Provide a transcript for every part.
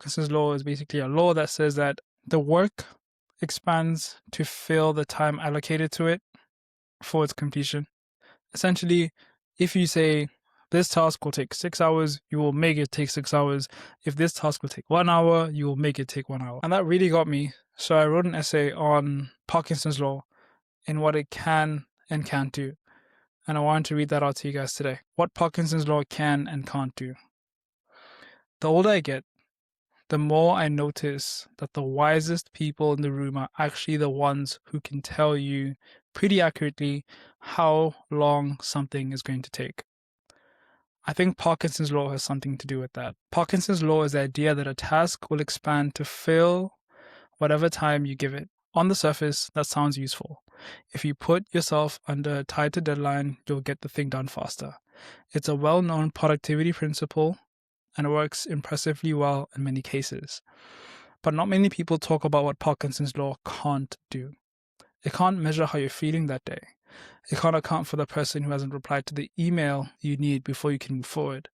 Parkinson's law is basically a law that says that the work expands to fill the time allocated to it for its completion. Essentially, if you say this task will take 6 hours, you will make it take 6 hours. If this task will take 1 hour, you will make it take 1 hour. And that really got me. So I wrote an essay on Parkinson's law and what it can and can't do. And I wanted to read that out to you guys today. What Parkinson's law can and can't do. The older I get, the more I notice that the wisest people in the room are actually the ones who can tell you pretty accurately how long something is going to take. I think Parkinson's law has something to do with that. Parkinson's law is the idea that a task will expand to fill whatever time you give it. On the surface, that sounds useful. If you put yourself under a tighter deadline, you'll get the thing done faster. It's a well-known productivity principle, and it works impressively well in many cases. But not many people talk about what Parkinson's law can't do. It can't measure how you're feeling that day. It can't account for the person who hasn't replied to the email you need before you can move forward.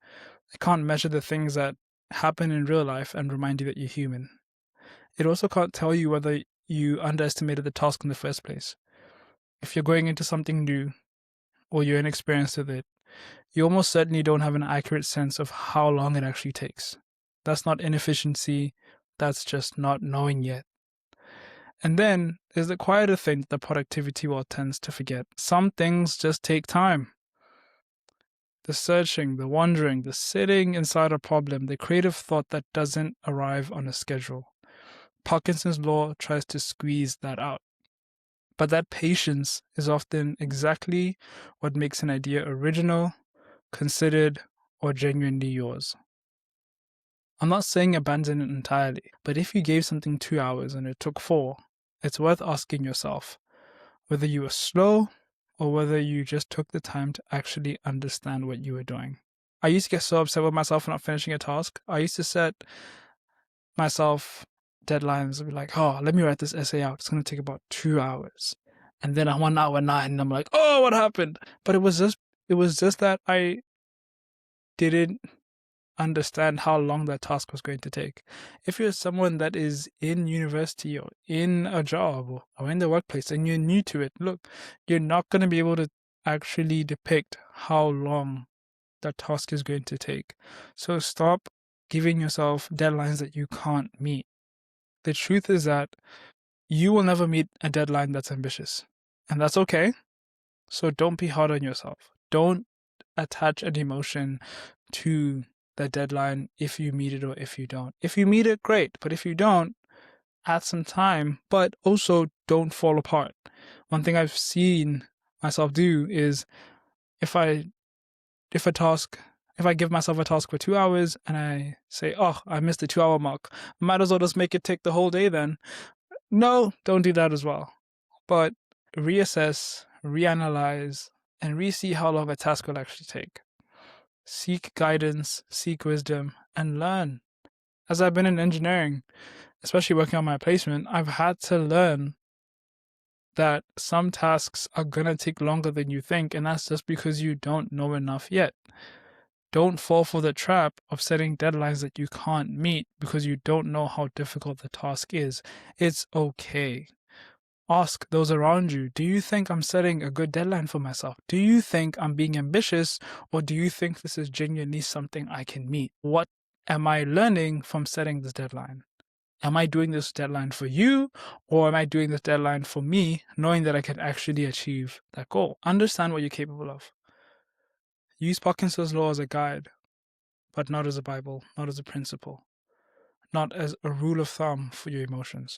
It can't measure the things that happen in real life and remind you that you're human. It also can't tell you whether you underestimated the task in the first place. If you're going into something new or you're inexperienced with it, you almost certainly don't have an accurate sense of how long it actually takes. That's not inefficiency, that's just not knowing yet. And then there's the quieter thing that the productivity world tends to forget. Some things just take time. The searching, the wondering, the sitting inside a problem, the creative thought that doesn't arrive on a schedule. Parkinson's law tries to squeeze that out. But that patience is often exactly what makes an idea original, considered, or genuinely yours. I'm not saying abandon it entirely, but if you gave something 2 hours and it took 4, it's worth asking yourself whether you were slow or whether you just took the time to actually understand what you were doing. I used to get so upset with myself for not finishing a task. I used to set myself deadlines and be like, oh, let me write this essay out. It's going to take about 2 hours. And then I'm 1 hour 9 and I'm like, oh, what happened? But it was just that I didn't understand how long that task was going to take. If you're someone that is in university or in a job or in the workplace and you're new to it, look, you're not going to be able to actually depict how long that task is going to take. So stop giving yourself deadlines that you can't meet. The truth is that you will never meet a deadline that's ambitious, and that's okay. So don't be hard on yourself. Don't attach an emotion to the deadline if you meet it or if you don't. If you meet it, great. But if you don't, add some time, but also don't fall apart. One thing I've seen myself do is if I give myself a task for 2 hours and I say, oh, I missed the 2 hour mark, might as well just make it take the whole day then. No, don't do that as well. But reassess, reanalyze, and re-see how long a task will actually take. Seek guidance, seek wisdom, and learn. As I've been in engineering, especially working on my placement, I've had to learn that some tasks are going to take longer than you think, and that's just because you don't know enough yet. Don't fall for the trap of setting deadlines that you can't meet because you don't know how difficult the task is. It's okay. Ask those around you, do you think I'm setting a good deadline for myself? Do you think I'm being ambitious, or do you think this is genuinely something I can meet? What am I learning from setting this deadline? Am I doing this deadline for you, or am I doing this deadline for me, knowing that I can actually achieve that goal? Understand what you're capable of. Use Parkinson's law as a guide, but not as a Bible, not as a principle, not as a rule of thumb for your emotions.